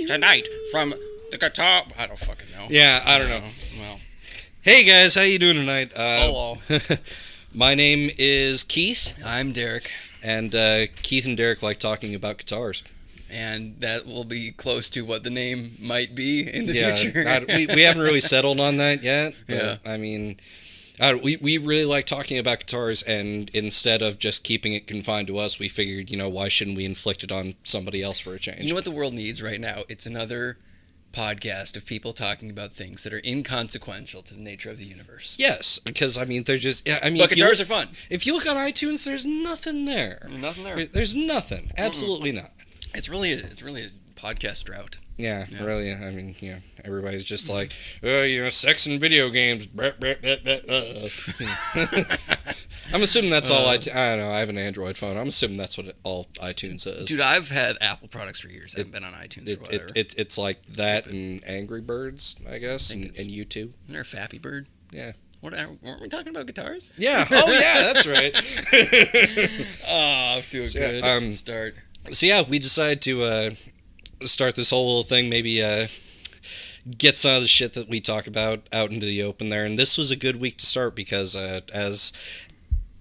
Tonight from the guitar. I don't fucking know. Yeah, I don't know. Well, Hey guys, how you doing tonight? hello. My name is Keith, I'm Derek, and Keith and Derek like talking about guitars. and that will be close to what the name might be in the Yeah, future. we haven't really settled on that yet. But, Yeah. I mean, we really like talking about guitars, and instead of just keeping it confined to us, we figured, why shouldn't we inflict it on somebody else for a change? You know what the world needs right now? It's another podcast of people talking about things that are inconsequential to the nature of the universe. Yes, because they're just. Yeah, But guitars are fun. If you look on iTunes, there's nothing there. There's nothing there. There's nothing. Absolutely not. It's really a podcast drought. Yeah, Yeah. really. Everybody's just like, sex and video games. I'm assuming that's all. I don't know. I have an Android phone. I'm assuming that's what all iTunes is. Dude, I've had Apple products for years. I haven't been on iTunes or whatever. It's like that and Angry Birds, I guess, and YouTube. Isn't there a Fappy Bird? Yeah. Weren't we talking about guitars? Yeah. Oh yeah, that's right. Off to a good start. So yeah, we decided to start this whole little thing. Maybe get some of the shit that we talk about out into the open there. And this was a good week to start because as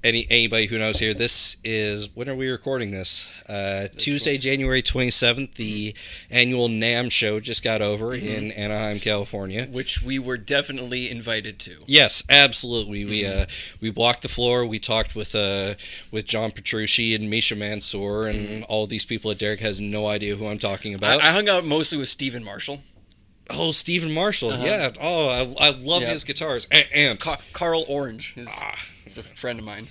anybody who knows here, this is, when are we recording this? Tuesday, January 27th. The annual NAMM show just got over in Anaheim, California. Which we were definitely invited to. Yes, absolutely. We walked the floor. We talked with John Petrucci and Misha Mansour and all these people that Derek has no idea who I'm talking about. I hung out mostly with Stephen Marshall. Oh, Stephen Marshall. Yeah. Oh, I love his guitars. Amps. Carl Orange is a friend of mine.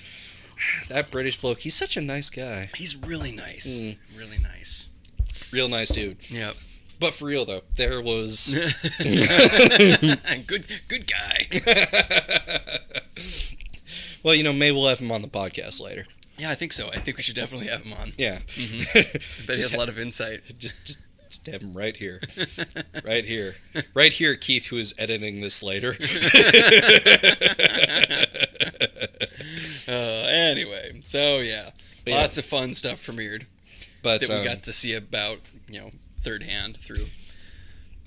That British bloke. He's such a nice guy. He's really nice. Really nice. Real nice dude. Yep. But for real though, there was good guy. Well, maybe we'll have him on the podcast later. Yeah, I think so. I think we should definitely have him on. Yeah. I bet he has a lot of insight. Just have him right here. Right here. Right here, Keith, who is editing this later. Anyway, so yeah, lots of fun stuff premiered But that we got to see about, third hand through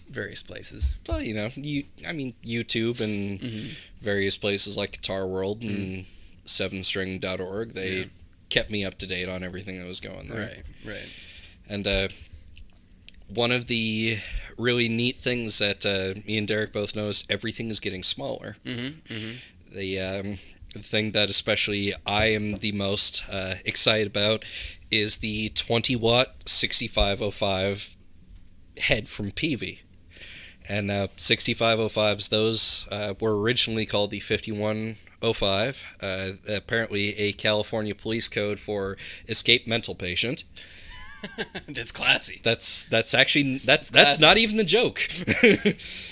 various places. Well, YouTube and various places like Guitar World and 7string.org, they kept me up to date on everything that was going there. Right. And one of the really neat things that me and Derek both noticed, everything is getting smaller. The thing that especially I am the most excited about is the 20-watt 6505 head from Peavey. And 6505s, those were originally called the 5105, apparently a California police code for escaped mental patient. That's classy. That's not even the joke.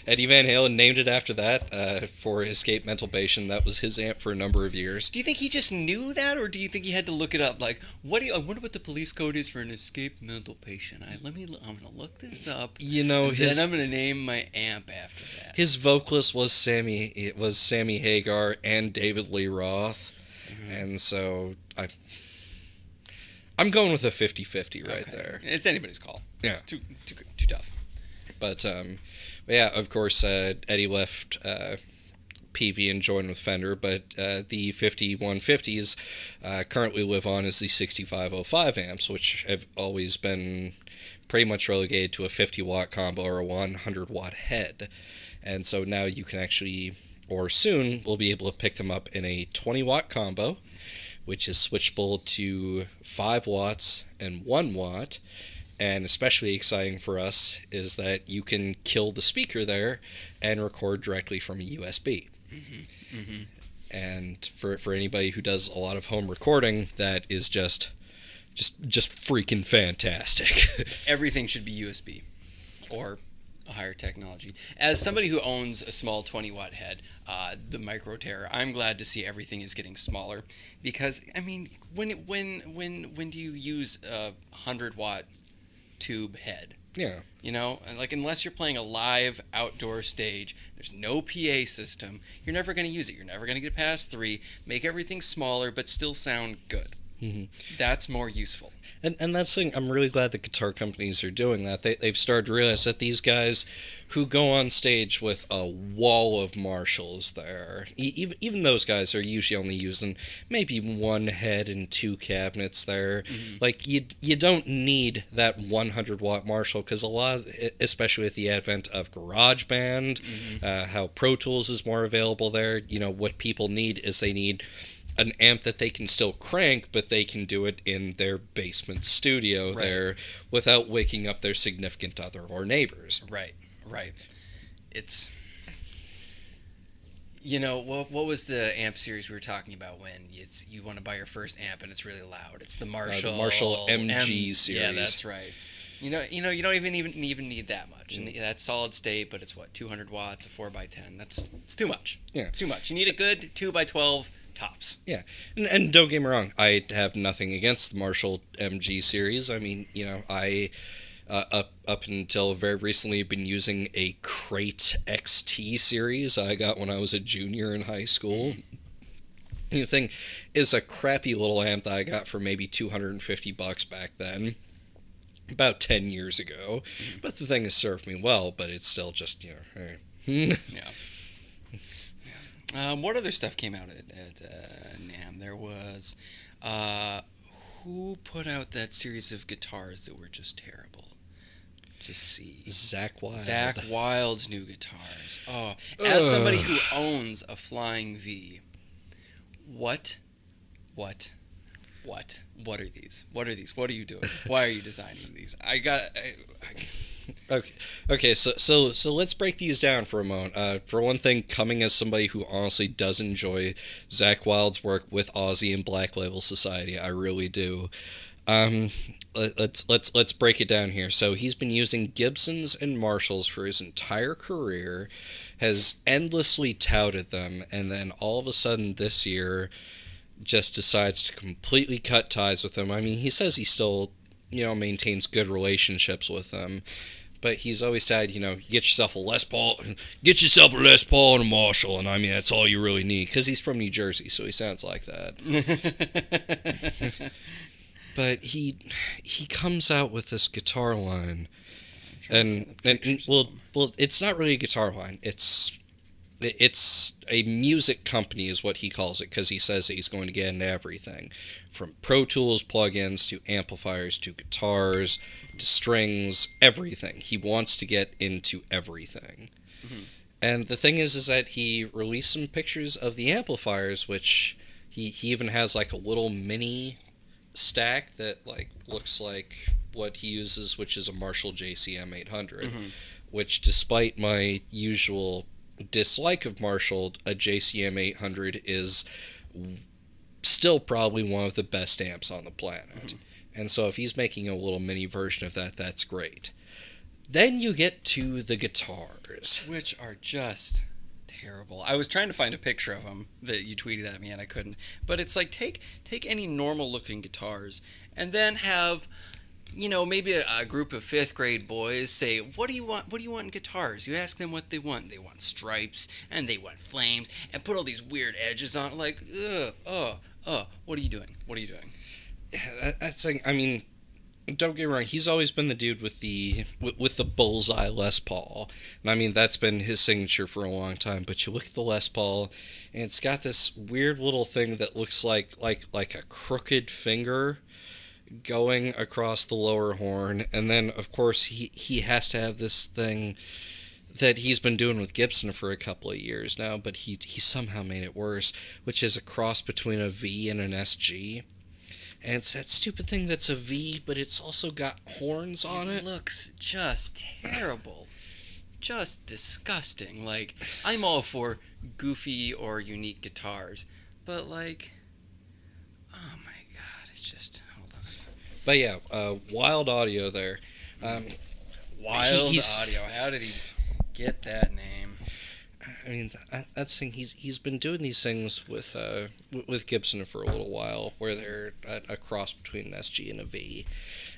Eddie Van Halen named it after that for escaped mental patient. That was his amp for a number of years. Do you think he just knew that, or do you think he had to look it up? Like, I wonder what the police code is for an escaped mental patient. I'm gonna look this up. Then I'm gonna name my amp after that. His vocalist was Sammy Hagar and David Lee Roth, and so I'm going with a 50-50 right there. It's anybody's call. Yeah. It's too tough. But yeah, of course, Eddie left Peavey and joined with Fender, but the 5150s currently live on as the 6505 amps, which have always been pretty much relegated to a 50-watt combo or a 100-watt head. And so now you can actually, or soon, we'll be able to pick them up in a 20-watt combo, which is switchable to 5 watts and 1 watt. And especially exciting for us is that you can kill the speaker there and record directly from a USB. And for anybody who does a lot of home recording, that is just freaking fantastic. Everything should be USB or a higher technology. As somebody who owns a small 20-watt head, the Micro Terror, I'm glad to see everything is getting smaller, because when do you use a 100-watt tube head? Yeah. Unless you're playing a live outdoor stage, there's no PA system, you're never going to use it. You're never going to get past 3, make everything smaller but still sound good. That's more useful. And that's the thing, I'm really glad the guitar companies are doing that. They've started to realize that these guys who go on stage with a wall of Marshalls there, even those guys are usually only using maybe one head and two cabinets there. Like, you don't need that 100-watt Marshall, because a lot, especially with the advent of GarageBand, how Pro Tools is more available there, what people need is they need an amp that they can still crank, but they can do it in their basement studio there without waking up their significant other or neighbors. Right. It's, what was the amp series we were talking about when you want to buy your first amp and it's really loud? It's the Marshall. The Marshall MG series. Yeah, that's right. You don't even need that much. And that's solid state, but it's 200 watts, a 4x10. It's too much. Yeah. It's too much. You need a good 2x12 tops. Yeah, and don't get me wrong, I have nothing against the Marshall MG series. I mean, I up until very recently been using a Crate XT series I got when I was a junior in high school. The thing is a crappy little amp that I got for maybe $250 back then, about 10 years ago. But the thing has served me well, but it's still just, Yeah. What other stuff came out at NAMM? There was, who put out that series of guitars that were just terrible to see? Zakk Wylde. Zakk Wylde's new guitars. Oh, as somebody who owns a Flying V, what are these? What are these? What are you doing? Why are you designing these? Okay. So let's break these down for a moment. For one thing, coming as somebody who honestly does enjoy Zakk Wylde's work with Ozzy and Black Label Society, I really do. Let's break it down here. So he's been using Gibsons and Marshalls for his entire career, has endlessly touted them, and then all of a sudden this year just decides to completely cut ties with them. I mean, he says he still, maintains good relationships with them, but he's always said, get yourself a Les Paul and a Marshall, and I mean, that's all you really need, because he's from New Jersey, so he sounds like that. But he comes out with this guitar line, and it's not really a guitar line, it's a music company is what he calls it, because he says that he's going to get into everything, from Pro Tools plugins to amplifiers to guitars to strings, everything. He wants to get into everything. And the thing is that he released some pictures of the amplifiers, which he even has like a little mini stack that looks like what he uses, which is a Marshall JCM 800, which, despite my usual dislike of Marshall, a JCM 800 is still probably one of the best amps on the planet. And so if he's making a little mini version of that, that's great. Then you get to the guitars, which are just terrible. I was trying to find a picture of them that you tweeted at me and I couldn't. But it's like, take any normal looking guitars and then have, maybe a group of 5th grade boys say, what do you want in guitars? You ask them what they want. They want stripes and they want flames and put all these weird edges on it. Like, what are you doing? Yeah, that's like, I mean, don't get me wrong, he's always been the dude with the bullseye Les Paul. And I mean, that's been his signature for a long time. But you look at the Les Paul, and it's got this weird little thing that looks like a crooked finger going across the lower horn. And then, of course, he has to have this thing that he's been doing with Gibson for a couple of years now, but he somehow made it worse, which is a cross between a V and an SG. And it's that stupid thing that's a V, but it's also got horns on it. It looks just terrible. Just disgusting. Like, I'm all for goofy or unique guitars, but like, oh my god, it's just, hold on. But yeah, Wild Audio there. Wild Audio, how did he get that name? I mean, that's the thing. He's been doing these things with Gibson for a little while, where they're a cross between an SG and a V.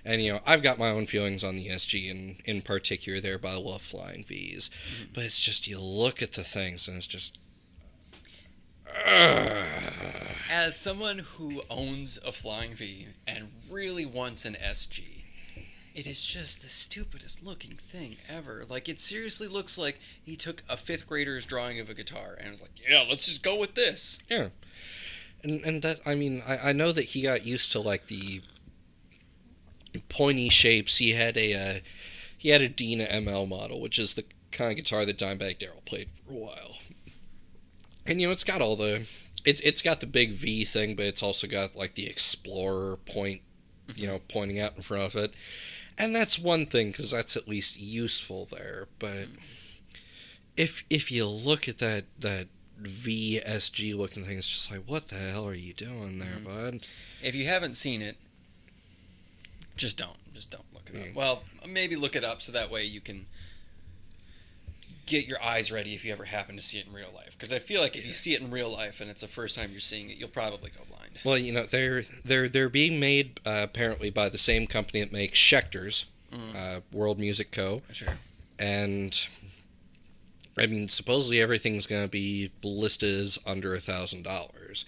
And, I've got my own feelings on the SG in particular there, but I love flying Vs. But it's just, you look at the things, and it's just... As someone who owns a Flying V and really wants an SG, it is just the stupidest looking thing ever. Like, it seriously looks like he took a 5th grader's drawing of a guitar and was like, yeah, let's just go with this. Yeah. And that, I mean, I know that he got used to, like, the pointy shapes. He had a Dina ML model, which is the kind of guitar that Dimebag Darrell played for a while. And, it's got all the... It's got the big V thing, but it's also got, like, the Explorer point, pointing out in front of it. And that's one thing, because that's at least useful there. But if you look at that VSG looking thing, it's just like, what the hell are you doing there, bud? If you haven't seen it, just don't look it up. Well, maybe look it up so that way you can get your eyes ready if you ever happen to see it in real life. Because I feel like if you see it in real life and it's the first time you're seeing it, you'll probably go blind. Well, they're being made apparently by the same company that makes Schecter's, World Music Co. Sure. And I mean, supposedly everything's going to be listed as under $1,000.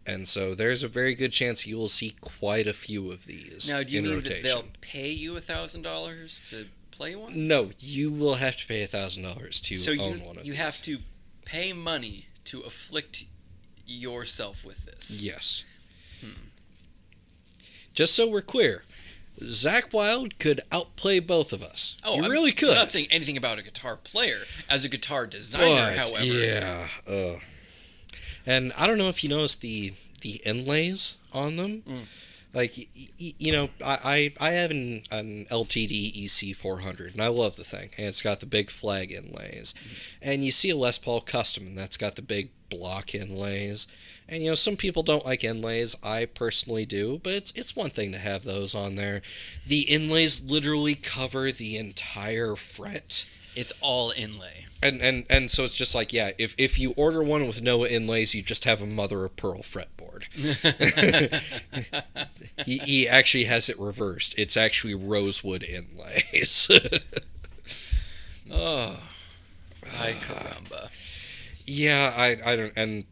And so there's a very good chance you will see quite a few of these. Now, do you in mean rotation. that they'll pay you $1,000 to play one? No, you will have to pay $1,000 to own one of these. You have to pay money to afflict yourself with this. Yes. Just so we're clear, Zakk Wylde could outplay both of us. Oh, he really could. I'm not saying anything about a guitar player. As a guitar designer, however. Yeah. And I don't know if you noticed the inlays on them. Like, I have an LTD EC400, and I love the thing. And it's got the big flag inlays. And you see a Les Paul Custom, and that's got the big block inlays. And, some people don't like inlays. I personally do, but it's one thing to have those on there. The inlays literally cover the entire fret. It's all inlay. And so it's just like, yeah, if you order one with no inlays, you just have a mother of pearl fretboard. he actually has it reversed. It's actually rosewood inlays. Oh, ay caramba. Yeah, I don't, and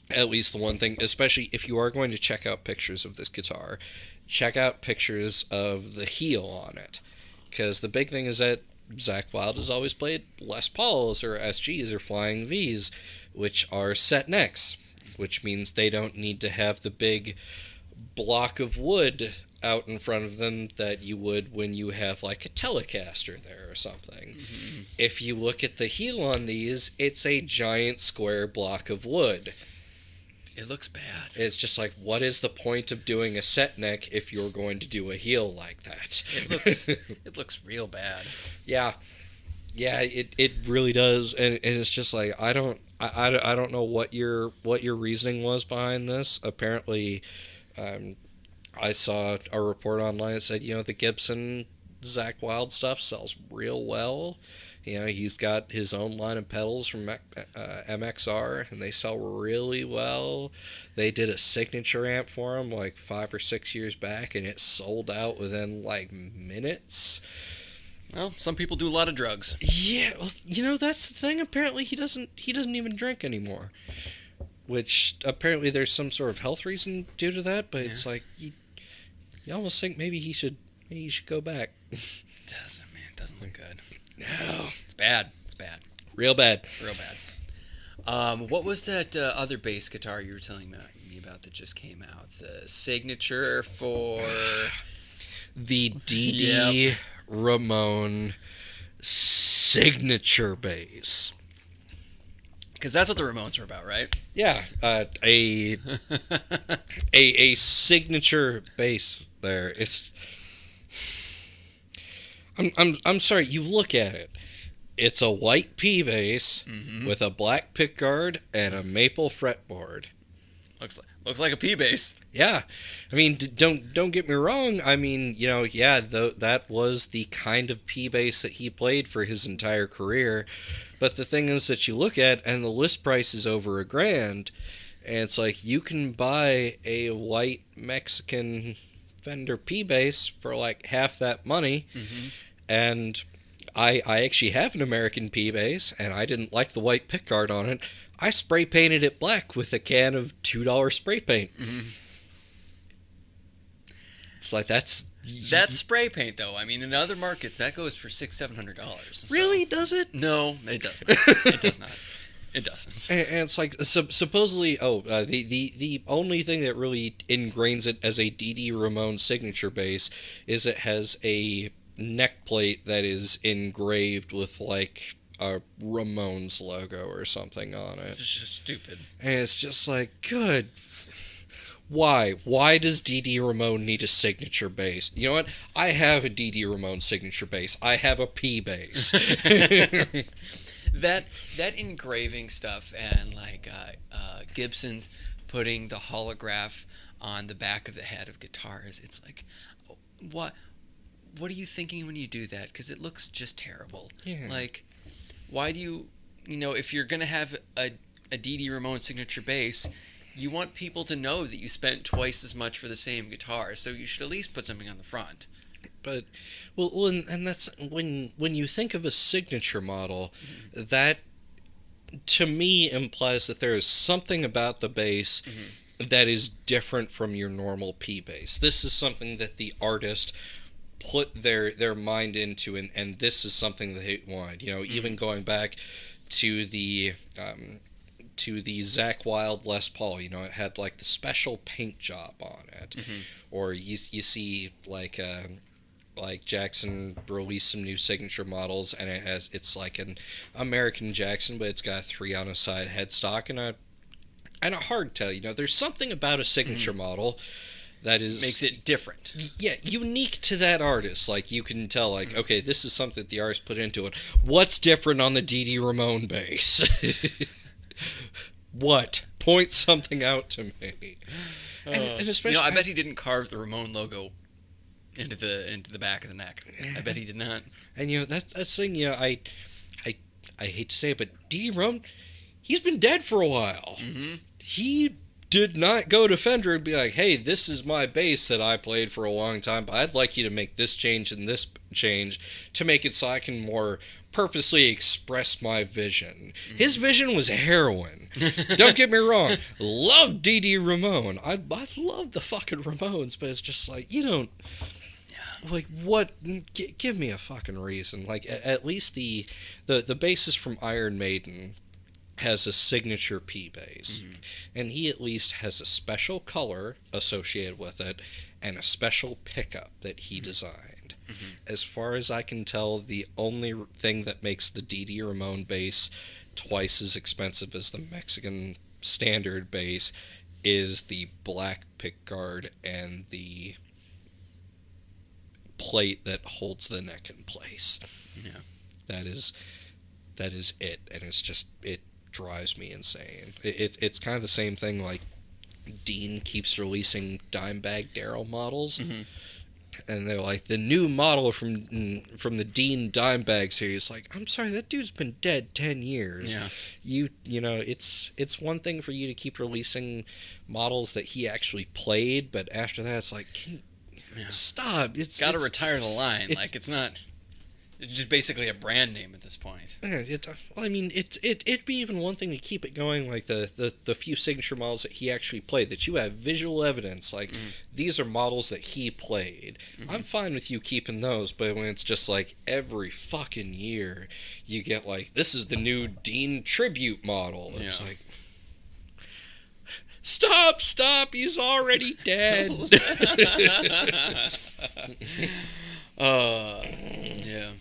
at least the one thing, especially if you are going to check out pictures of this guitar, check out pictures of the heel on it. Because the big thing is that Zakk Wylde has always played Les Pauls or SGs or Flying Vs, which are set necks, which means they don't need to have the big block of wood out in front of them that you would when you have like a Telecaster there or something. Mm-hmm. If you look at the heel on these, it's a giant square block of wood. It looks bad. It's just like, what is the point of doing a set neck if you're going to do a heel like that? It looks real bad. Yeah, it really does, and it's just like I don't know what your reasoning was behind this. Apparently, I saw a report online that said the Gibson Zakk Wylde stuff sells real well. He's got his own line of pedals from MXR, and they sell really well. They did a signature amp for him like 5 or 6 years back, and it sold out within like minutes. Well, some people do a lot of drugs. Yeah, well, that's the thing. Apparently, he doesn't even drink anymore. Which apparently there's some sort of health reason due to that, but it's like you almost think maybe he should go back. It doesn't look good. No. It's bad. It's bad. Real bad. Real bad. What was that other bass guitar you were telling me about that just came out? The signature for... The D.D. Ramone signature bass. Because that's what the Ramones are about, right? Yeah. A signature bass there. It's... I'm sorry, you look at it. It's a white P bass with a black pickguard and a maple fretboard. Looks like a P bass. Yeah. I mean, don't get me wrong. I mean, that was the kind of P bass that he played for his entire career. But the thing is that you look at, and the list price is over $1,000, and it's like you can buy a white Mexican Fender P bass for like half that money. And I actually have an American P bass, and I didn't like the white pickguard on it. I spray painted it black with a can of $2 spray paint. It's like that's spray paint, though. I mean, in other markets, that goes for $600-700. really does it? No, it doesn't. It does not. It doesn't. And it's like supposedly, the only thing that really ingrains it as a DD Ramone signature bass is it has a neck plate that is engraved with like a Ramones logo or something on it. It's just stupid. And it's just like, good. Why? Why does DD Ramone need a signature bass? You know what? I have a DD Ramone signature bass. I have a P bass. That engraving stuff and like Gibson's putting the holograph on the back of the head of guitars. It's like, what are you thinking when you do that? Because it looks just terrible. Yeah. Like, why do you if you're gonna have a DD Ramone signature bass, you want people to know that you spent twice as much for the same guitar, so you should at least put something on the front. But, well, and that's when you think of a signature model, that to me implies that there is something about the bass that is different from your normal P bass. This is something that the artist put their mind into, and this is something that they wanted. Even going back to the Zakk Wylde Les Paul, it had like the special paint job on it, or you see like Jackson released some new signature models, and it's like an American Jackson, but it's got a 3-on-a-side headstock and a hardtail. There's something about a signature model that makes it different. Yeah, unique to that artist. Like, you can tell, like, okay, this is something that the artist put into it. What's different on the DD Ramone bass? What? Point something out to me. And especially, I bet he didn't carve the Ramone logo into the back of the neck. I bet he did not. And that's the thing. I hate to say it, but DD Ramone, he's been dead for a while. He did not go to Fender and be like, hey, this is my bass that I played for a long time, but I'd like you to make this change and this change to make it so I can more purposely express my vision. His vision was heroin. Don't get me wrong. Love DD Ramone. I love the fucking Ramones, but it's just like, you don't... Like, what? Give me a fucking reason. Like, at least the bassist from Iron Maiden has a signature P bass, and he at least has a special color associated with it and a special pickup that he designed. As far as I can tell, the only thing that makes the DD Ramone bass twice as expensive as the Mexican standard bass is the black pickguard and the plate that holds the neck in place. Yeah. That is it, and it drives me insane. It's kind of the same thing, like Dean keeps releasing Dimebag Darrell models, and they're like, the new model from the Dean Dimebag series. Like, I'm sorry, that dude's been dead 10 years. Yeah. It's one thing for you to keep releasing models that he actually played, but after that, it's like, stop. It's got to retire the line. Like, it's not. It's just basically a brand name at this point. Yeah, it'd be even one thing to keep it going, like the few signature models that he actually played, that you have visual evidence, like these are models that he played. I'm fine with you keeping those, but when it's just like every fucking year you get like, this is the new Dean tribute model, it's like, stop, he's already dead. Yeah.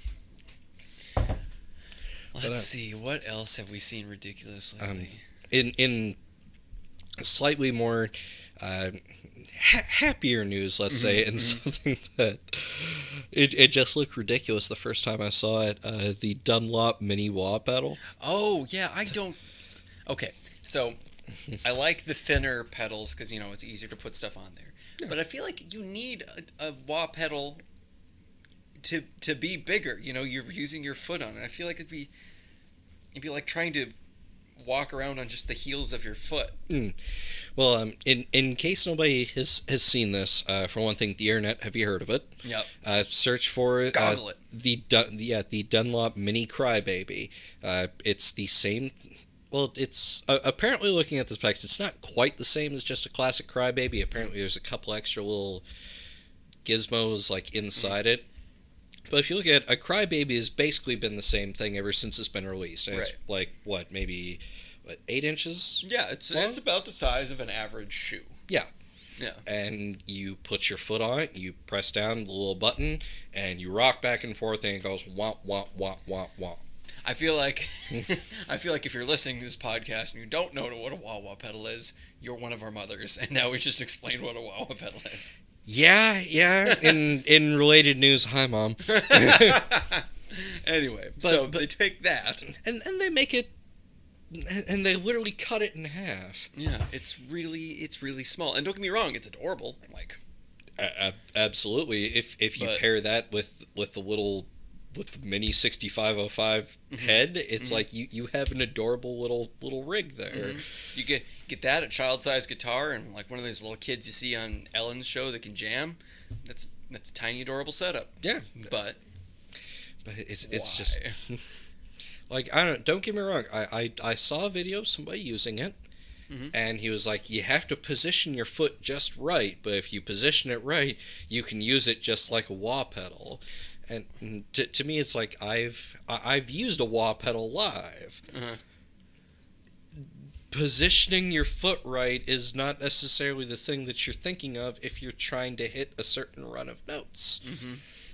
Let's see, what else have we seen ridiculous lately? In slightly more happier news, let's say, and something that it just looked ridiculous the first time I saw it, the Dunlop mini wah pedal. Oh, yeah, okay, so I like the thinner pedals because, it's easier to put stuff on there. Yeah. But I feel like you need a wah pedal to be bigger. You're using your foot on it. I feel like it'd be like trying to walk around on just the heels of your foot. Well, in case nobody has seen this, for one thing, the internet. Have you heard of it? Yep. Search for it. Goggle it. The Dunlop Mini Crybaby. It's the same. Well, it's apparently, looking at the specs, it's not quite the same as just a classic Crybaby. Apparently, there's a couple extra little gizmos like inside it. But if you look at a Crybaby, has basically been the same thing ever since it's been released. And it's like maybe 8 inches? Yeah, it's about the size of an average shoe. Yeah. Yeah. And you put your foot on it, you press down the little button, and you rock back and forth, and it goes womp womp womp womp womp. I feel like if you're listening to this podcast and you don't know what a wah wah pedal is, you're one of our mothers, and now we just explained what a wah wah pedal is. Yeah. In related news, hi mom. Anyway, but they take that and they make it, and they literally cut it in half. Yeah, it's really small. And don't get me wrong, it's adorable. Like, absolutely. If you pair that with the mini 6505 head, it's like you have an adorable little rig there. You get that, a child-sized guitar, and like one of those little kids you see on Ellen's show that can jam. That's a tiny adorable setup. Yeah, but it's just like, don't get me wrong. I saw a video of somebody using it, and he was like, you have to position your foot just right, but if you position it right, you can use it just like a wah pedal. And to me, it's like, I've used a wah pedal live. Positioning your foot right is not necessarily the thing that you're thinking of if you're trying to hit a certain run of notes.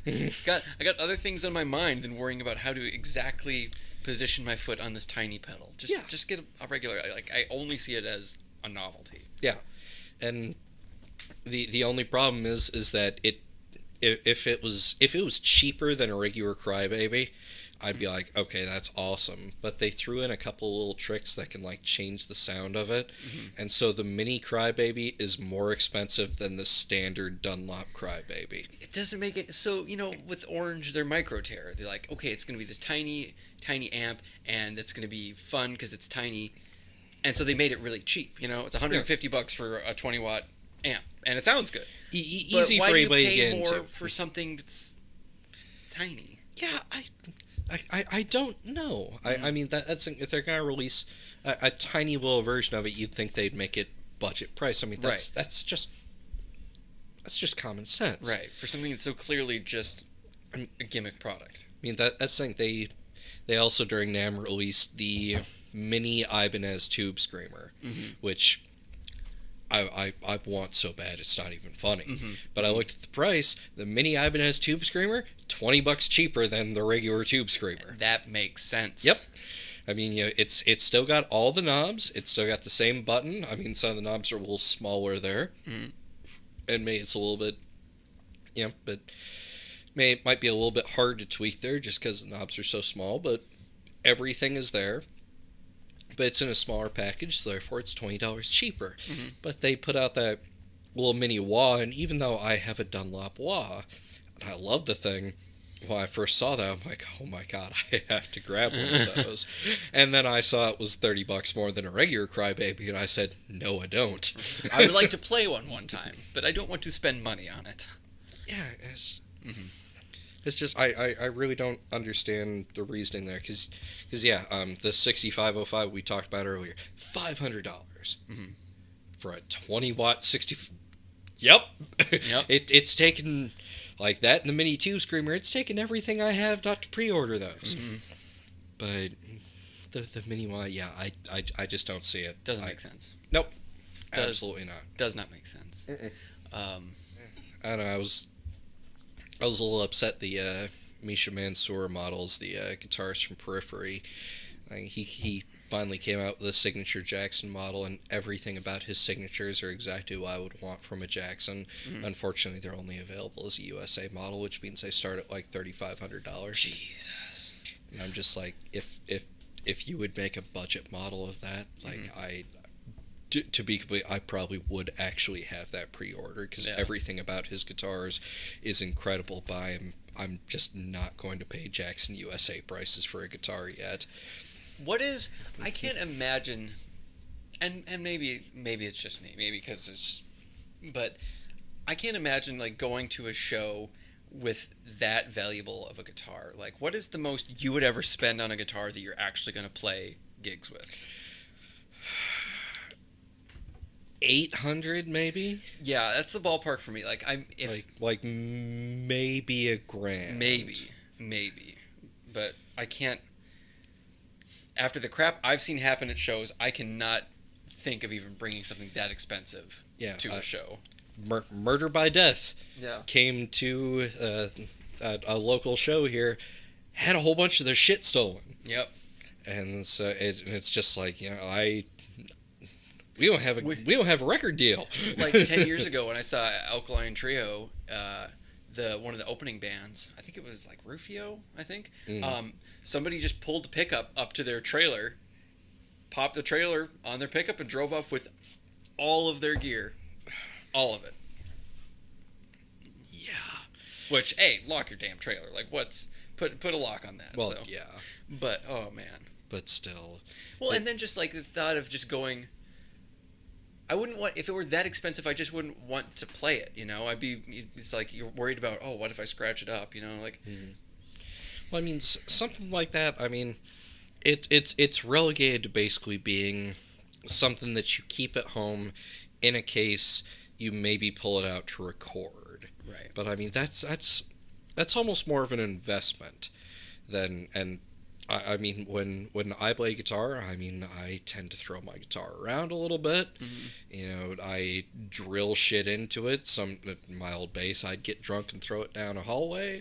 I got other things on my mind than worrying about how to exactly position my foot on this tiny pedal. Just get a regular. Like, I only see it as a novelty. Yeah, and the only problem is that if it was cheaper than a regular Crybaby, I'd be like, okay, that's awesome. But they threw in a couple of little tricks that can like change the sound of it, and so the mini Crybaby is more expensive than the standard Dunlop Crybaby. It doesn't make it so. With Orange, they're Microterra. They're like, okay, it's going to be this tiny amp, and it's going to be fun because it's tiny, and so they made it really cheap. It's $150 for a 20-watt amp, and it sounds good. Easy for anybody to get into. Why do you pay more for something that's tiny? Yeah, I don't know. I mean, that's if they're gonna release a tiny little version of it, you'd think they'd make it budget price. I mean, that's just common sense, right? For something that's so clearly just a gimmick product. I mean, that's the thing. They also during NAMM released the mini Ibanez Tube Screamer, which I want so bad it's not even funny. But I looked at the price. The mini Ibanez Tube Screamer, $20 cheaper than the regular Tube Screamer. That makes sense. Yep. I mean, it's still got all the knobs. It's still got the same button. I mean, some of the knobs are a little smaller there, and maybe it's a little bit, but it might be a little bit hard to tweak there just because the knobs are so small. But everything is there. But it's in a smaller package, so therefore it's $20 cheaper. But they put out that little mini wah, and even though I have a Dunlop wah, and I love the thing, when I first saw that, I'm like, oh my god, I have to grab one of those. And then I saw it was $30 more than a regular Crybaby, and I said, no, I don't. I would like to play one time, but I don't want to spend money on it. Yeah, it's just, I really don't understand the reasoning there, because the 6505 we talked about earlier, $500 for a 20-watt 60. Yep. It's taken, like that and the mini Tube Screamer, it's taken everything I have not to pre-order those. But the mini watt, I just don't see it. Doesn't make sense. Nope. Absolutely not. Does not make sense. I don't know, I was a little upset the Misha Mansour models, the guitarist from Periphery. He finally came out with a signature Jackson model, and everything about his signatures are exactly what I would want from a Jackson. Unfortunately, they're only available as a USA model, which means they start at like $3,500. Jesus. And I'm just like, if you would make a budget model of that, like to be complete, I probably would actually have that pre-order, because everything about his guitars is incredible. But I'm just not going to pay Jackson USA prices for a guitar yet. What is? I can't imagine, and maybe it's just me, maybe because it's, but I can't imagine like going to a show with that valuable of a guitar. Like, what is the most you would ever spend on a guitar that you're actually going to play gigs with? 800 maybe. Yeah, that's the ballpark for me. Like, I'm if Like maybe a grand. maybe, but I can't. After the crap I've seen happen at shows, I cannot think of even bringing something that expensive Yeah, to a show. Murder by Death Yeah. came to a local show here, had a whole bunch of their shit stolen, Yep. and so it's just like, we don't have a record deal. Like 10 years ago when I saw Alkaline Trio, one of the opening bands, I think it was like Rufio, I think. Somebody just pulled the pickup up to their trailer, popped the trailer on their pickup, and drove off with all of their gear. All of it. Yeah. Which, hey, lock your damn trailer. Like, put a lock on that. Well, so. yeah, But, oh, man. but still. Well, and then just like the thought of just going, I wouldn't want, if it were that expensive, I just wouldn't want to play it, it's like you're worried about, oh, what if I scratch it up, like. Well, I mean, something like that. I mean, it's relegated to basically being something that you keep at home in a case you maybe pull it out to record. Right. But I mean, that's almost more of an investment than. And I mean, when I play guitar, I mean, I tend to throw my guitar around a little bit. I drill shit into it. My old bass, I'd get drunk and throw it down a hallway.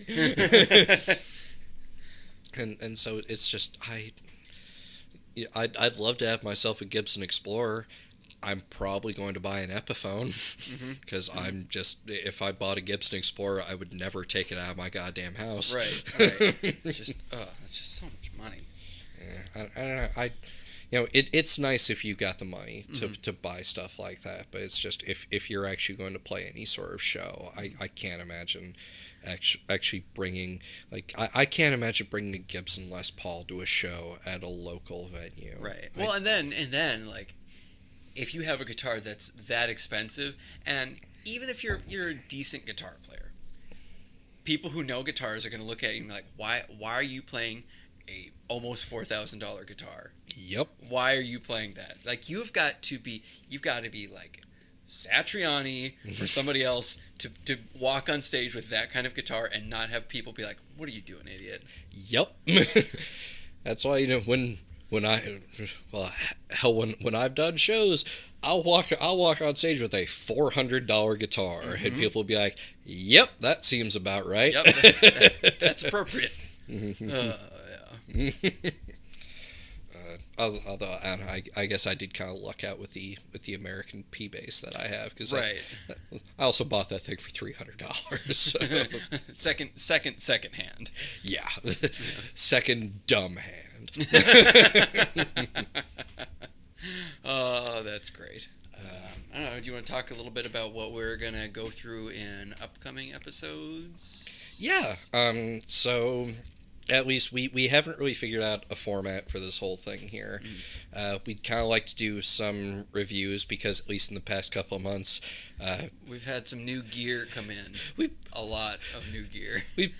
And so it's just I'd love to have myself a Gibson Explorer. I'm probably going to buy an Epiphone because I'm just, if I bought a Gibson Explorer, I would never take it out of my goddamn house. Right. It's just so much money. Yeah, I don't know. It's nice if you got the money to buy stuff like that, but it's just if you're actually going to play any sort of show, I can't imagine actually bringing, like, I can't imagine bringing a Gibson Les Paul to a show at a local venue. Right. Well, and then like, if you have a guitar that's that expensive, and even if you're a decent guitar player, people who know guitars are going to look at you and be like, why are you playing a almost $4,000 guitar? Yep. Why are you playing that? Like, you've got to be like Satriani or somebody else to walk on stage with that kind of guitar and not have people be like, what are you doing, idiot? Yep. That's why, when I've done shows, I'll walk on stage with a $400 guitar, and people will be like, "Yep, that seems about right." Yep, that's appropriate. Yeah. Although I guess I did kind of luck out with the American P bass that I have, because right. I also bought that thing for $300. So. second hand. Yeah, second dumb hand. Oh, that's great. I don't know. Do you want to talk a little bit about what we're gonna go through in upcoming episodes? Yeah. So at least we haven't really figured out a format for this whole thing here. We'd kind of like to do some reviews because at least in the past couple of months, we've had some new gear come in. A lot of new gear. We've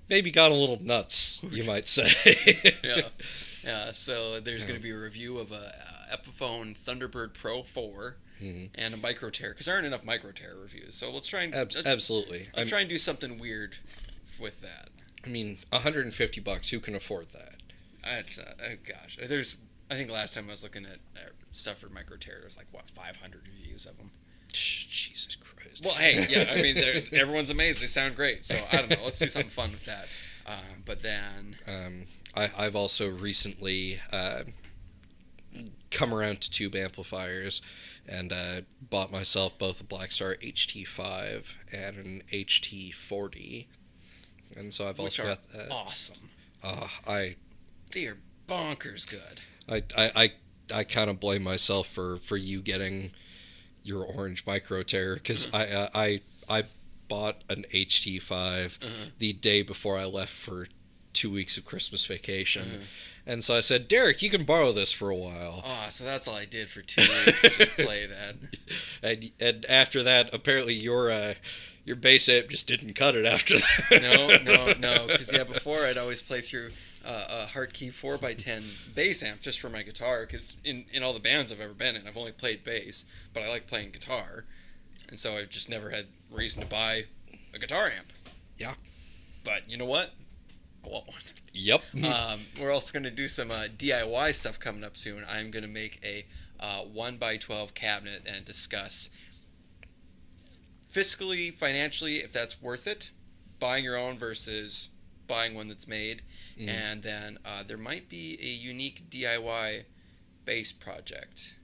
maybe got a little nuts, you might say. Yeah. So there's going to be a review of a Epiphone Thunderbird Pro 4 and a Microtear, because there aren't enough Microtear reviews. So let's try and absolutely. Let's try and do something weird with that. I mean, $150. Who can afford that? It's gosh. I think last time I was looking at stuff for Microtear, there's like 500 reviews of them. Jesus Christ. Well, hey, yeah. I mean, everyone's amazed. They sound great. So I don't know. Let's do something fun with that. But then, I've also recently come around to tube amplifiers and bought myself both a Blackstar HT5 and an HT40. And so I've also got awesome. They are bonkers good. I kind of blame myself for you getting your orange Microtear, because I bought an HT5 the day before I left for 2 weeks of Christmas vacation. Mhm. And so I said, Derek, you can borrow this for a while. Oh, so that's all I did for 2 weeks, was just play that. And after that, apparently your bass amp just didn't cut it after that. No. Because, before I'd always play through a Hartkey 4x10 bass amp just for my guitar. Because in all the bands I've ever been in, I've only played bass, but I like playing guitar. And so I've just never had reason to buy a guitar amp. Yeah. But you know what? I want one. Yep. We're also going to do some DIY stuff coming up soon. I'm going to make a 1x12 cabinet and discuss fiscally, financially, if that's worth it, buying your own versus buying one that's made. And then there might be a unique DIY bass project,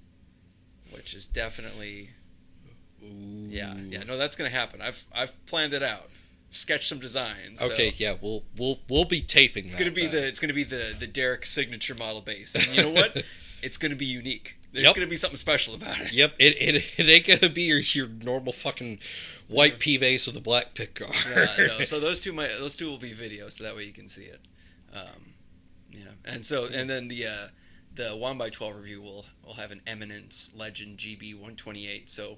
which is definitely... Ooh. Yeah, no, that's going to happen. I've planned it out. Sketch some designs. Okay, so. yeah, we'll be taping It's that. gonna be the Derek signature model bass, and you know what? It's gonna be unique. There's Yep. gonna be something special about it. Yep, it ain't gonna be your normal fucking white P bass with a black pick guard. Yeah, no. So those two will be video, so that way you can see it. And then the 1x12 review will have an Eminence Legend GB 128, so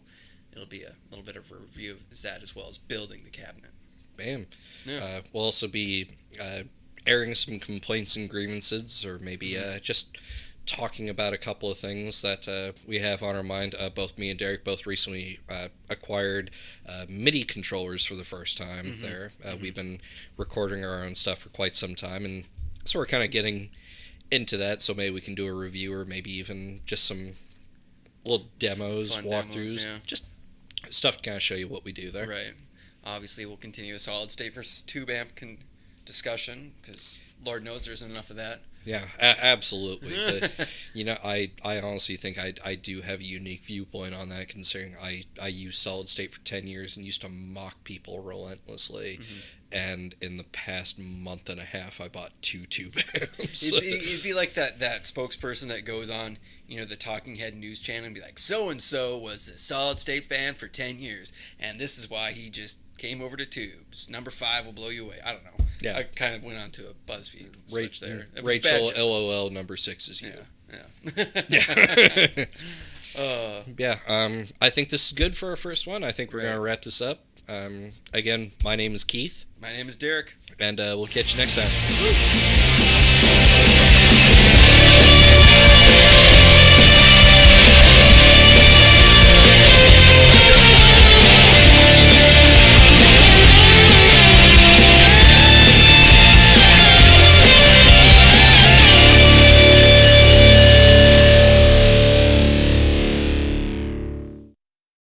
it'll be a little bit of a review of that as well as building the cabinet. Bam. Yeah. We'll also be airing some complaints and grievances, or maybe just talking about a couple of things that we have on our mind. Both me and Derek both recently acquired MIDI controllers for the first time there. We've been recording our own stuff for quite some time, and so we're kind of getting into that, so maybe we can do a review, or maybe even just some little demos, Fun walkthroughs, demos, yeah. just stuff to kind of show you what we do there. Right. Obviously, we'll continue a solid state versus tube amp discussion, because Lord knows there isn't enough of that. Yeah, absolutely. But, I honestly think I do have a unique viewpoint on that, considering I used solid state for 10 years and used to mock people relentlessly. And in the past month and a half, I bought 2 tube amps. It'd be like that spokesperson that goes on, the Talking Head news channel and be like, so-and-so was a solid state fan for 10 years, and this is why he just came over to tubes. Number 5 will blow you away. I don't know. Yeah. I kind of went on to a BuzzFeed switch there. It was a Rachel, bad joke. LOL, number 6 is you. Yeah. Yeah. I think this is good for our first one. I think we're going to wrap this up. Again, my name is Keith. My name is Derek. And we'll catch you next time.